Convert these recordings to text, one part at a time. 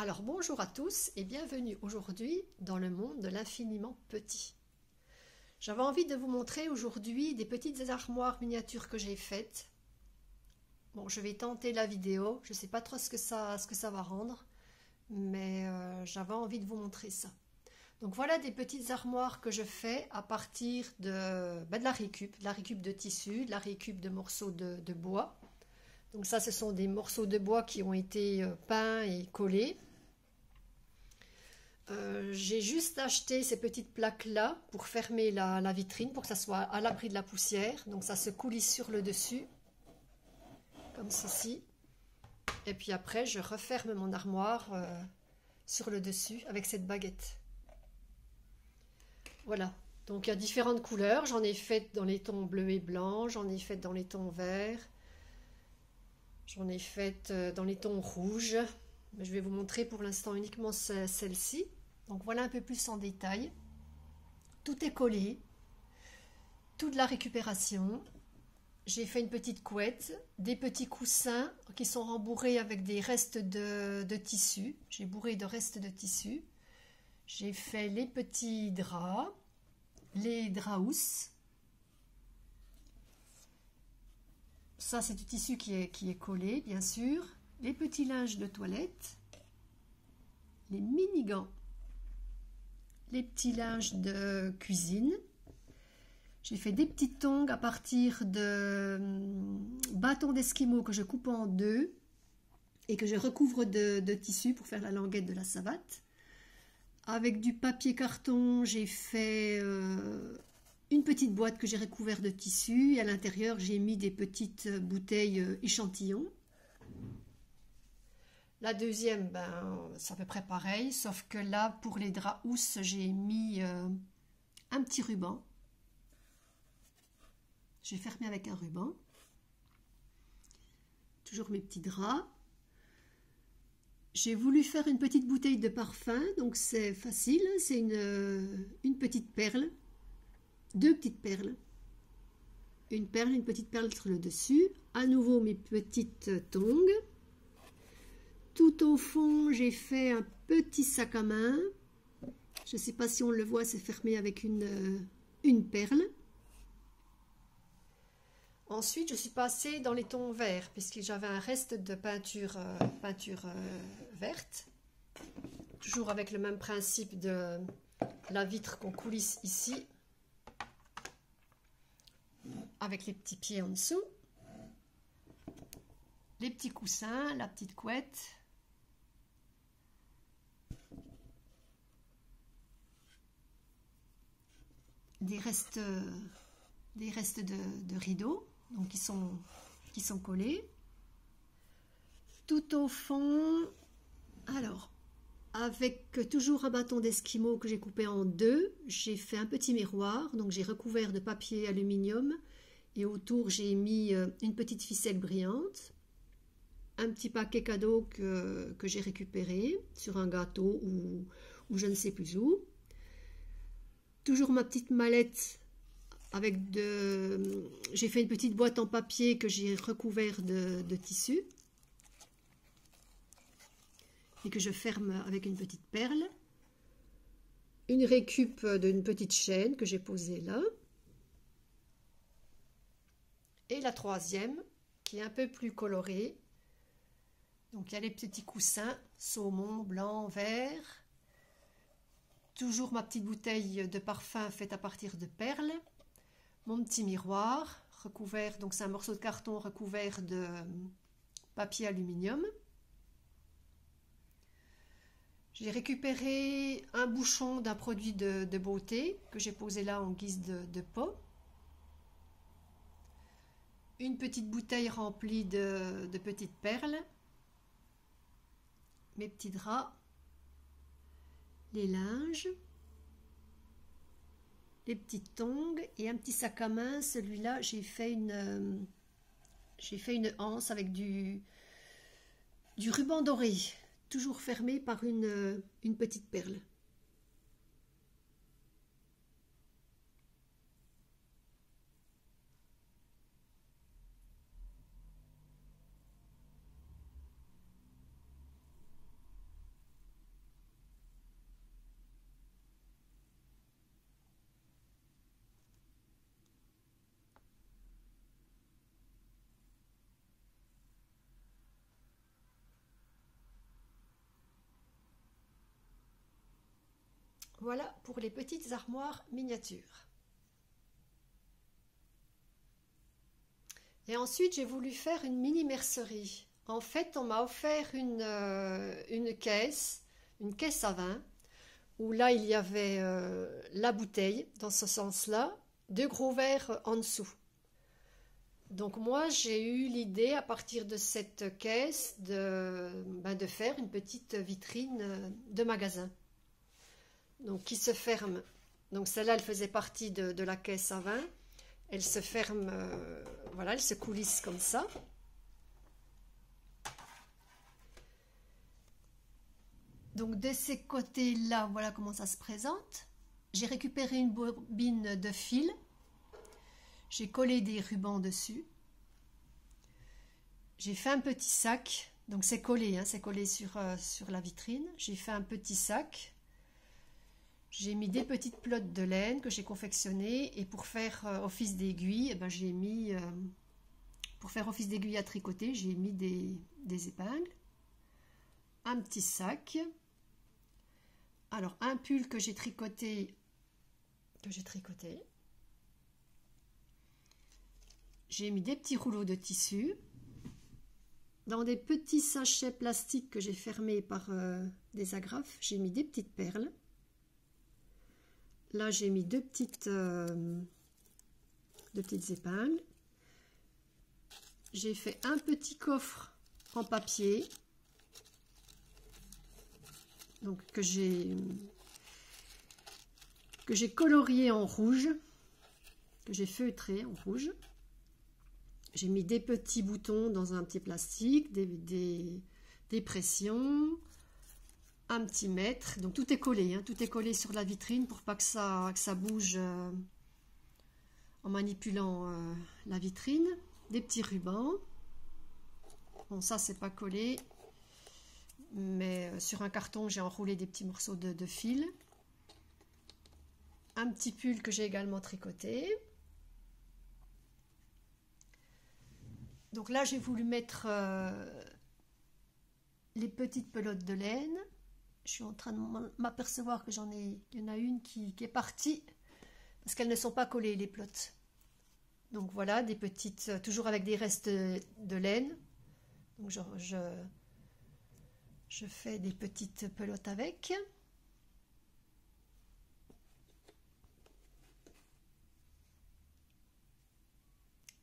Alors bonjour à tous et bienvenue aujourd'hui dans le monde de l'infiniment petit. J'avais envie de vous montrer aujourd'hui des petites armoires miniatures que j'ai faites. Bon, je vais tenter la vidéo, je ne sais pas trop ce que ça va rendre, mais j'avais envie de vous montrer ça. Donc voilà des petites armoires que je fais à partir de la récup de tissu, de la récup de morceaux de bois. Donc ça, ce sont des morceaux de bois qui ont été peints et collés. J'ai juste acheté ces petites plaques-là pour fermer la vitrine, pour que ça soit à l'abri de la poussière. Donc ça se coulisse sur le dessus, comme ceci. Et puis après, je referme mon armoire sur le dessus avec cette baguette. Voilà. Donc il y a différentes couleurs. J'en ai fait dans les tons bleu et blanc, j'en ai fait dans les tons verts, j'en ai fait dans les tons rouges. Je vais vous montrer pour l'instant uniquement celle-ci. Donc voilà un peu plus en détail. Tout est collé, toute la récupération. J'ai fait une petite couette, des petits coussins qui sont rembourrés avec des restes de tissu. J'ai bourré de restes de tissu. J'ai fait les petits draps, les draps housses. Ça, c'est du tissu qui est collé, bien sûr. Les petits linges de toilette, les mini-gants, les petits linges de cuisine. J'ai fait des petites tongs à partir de bâtons d'esquimau que je coupe en deux et que je recouvre de tissu pour faire la languette de la savate. Avec du papier carton, j'ai fait une petite boîte que j'ai recouverte de tissu et à l'intérieur, j'ai mis des petites bouteilles échantillons. La deuxième, c'est à peu près pareil, sauf que là, pour les draps housses, j'ai mis un petit ruban. J'ai fermé avec un ruban. Toujours mes petits draps. J'ai voulu faire une petite bouteille de parfum, donc c'est facile, c'est une petite perle, deux petites perles. Une perle, une petite perle sur le dessus. À nouveau mes petites tongs. Tout au fond, j'ai fait un petit sac à main. Je ne sais pas si on le voit, c'est fermé avec une perle. Ensuite, je suis passée dans les tons verts, puisque j'avais un reste de peinture verte. Toujours avec le même principe de la vitre qu'on coulisse ici, avec les petits pieds en dessous. Les petits coussins, la petite couette. Des restes de rideaux, donc qui sont collés. Tout au fond, alors, avec toujours un bâton d'esquimau que j'ai coupé en deux, j'ai fait un petit miroir, donc j'ai recouvert de papier aluminium et autour j'ai mis une petite ficelle brillante, un petit paquet cadeau que j'ai récupéré sur un gâteau ou je ne sais plus où. Toujours ma petite mallette avec j'ai fait une petite boîte en papier que j'ai recouvert de tissu et que je ferme avec une petite perle. Une récup d'une petite chaîne que j'ai posée là. Et la troisième qui est un peu plus colorée. Donc il y a les petits coussins saumon, blanc, vert. Toujours ma petite bouteille de parfum faite à partir de perles. Mon petit miroir recouvert, donc c'est un morceau de carton recouvert de papier aluminium. J'ai récupéré un bouchon d'un produit de beauté que j'ai posé là en guise de pot. Une petite bouteille remplie de petites perles. Mes petits draps. Les linges. Les petites tongs et un petit sac à main. Celui-là, j'ai fait une anse avec du ruban doré, toujours fermé par une petite perle. Voilà pour les petites armoires miniatures. Et ensuite, j'ai voulu faire une mini mercerie. En fait, on m'a offert une caisse à vin, où là, il y avait la bouteille, dans ce sens-là, 2 gros verres en dessous. Donc moi, j'ai eu l'idée, à partir de cette caisse, de faire une petite vitrine de magasin. Donc qui se ferme. Donc celle-là, elle faisait partie de la caisse à vin. Elle se ferme, voilà, elle se coulisse comme ça. Donc de ces côtés-là, voilà comment ça se présente. J'ai récupéré une bobine de fil. J'ai collé des rubans dessus. J'ai fait un petit sac. Donc c'est collé, hein, c'est collé sur la vitrine. J'ai fait un petit sac. J'ai mis des petites pelotes de laine que j'ai confectionnées. Et pour faire office d'aiguille, j'ai mis... pour faire office d'aiguille à tricoter, j'ai mis des épingles. Un petit sac. Alors, un pull que j'ai tricoté. J'ai mis des petits rouleaux de tissu. Dans des petits sachets plastiques que j'ai fermés par des agrafes, j'ai mis des petites perles. Là, j'ai mis deux petites épingles. J'ai fait un petit coffre en papier. Donc que j'ai colorié en rouge, que j'ai feutré en rouge. J'ai mis des petits boutons dans un petit plastique, des pressions, un petit mètre. Donc tout est collé, hein, tout est collé sur la vitrine pour pas que ça bouge en manipulant la vitrine. Des petits rubans. Bon, ça c'est pas collé, mais sur un carton j'ai enroulé des petits morceaux de fil. Un petit pull que j'ai également tricoté. Donc là, j'ai voulu mettre les petites pelotes de laine. Je suis en train de m'apercevoir que il y en a une qui est partie parce qu'elles ne sont pas collées, les pelotes. Donc voilà, des petites, toujours avec des restes de laine. Donc je fais des petites pelotes avec.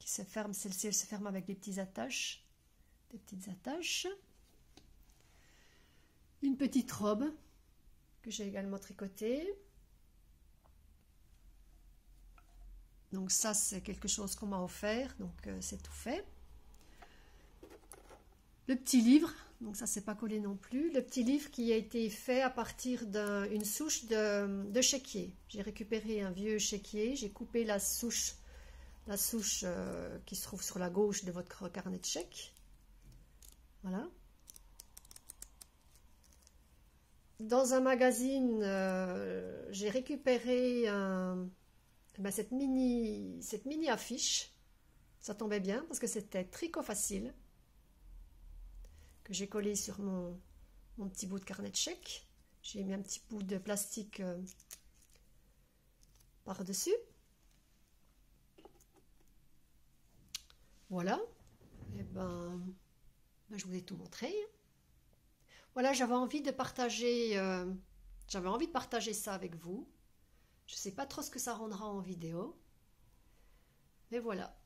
Se ferme, celle-ci elle se ferme avec des petites attaches. Une petite robe que j'ai également tricotée. Donc ça c'est quelque chose qu'on m'a offert, donc c'est tout fait. Le petit livre, donc ça c'est pas collé non plus. Le petit livre qui a été fait à partir d'une souche de chéquier. J'ai récupéré un vieux chéquier, j'ai coupé la souche qui se trouve sur la gauche de votre carnet de chèques. Voilà. Dans un magazine, j'ai récupéré cette mini affiche. Ça tombait bien parce que c'était tricot facile que j'ai collé sur mon petit bout de carnet de chèques. J'ai mis un petit bout de plastique par-dessus. Voilà, et je vous ai tout montré. Voilà, j'avais envie de partager ça avec vous. Je ne sais pas trop ce que ça rendra en vidéo, mais voilà.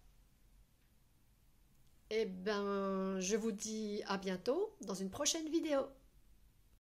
Et je vous dis à bientôt dans une prochaine vidéo.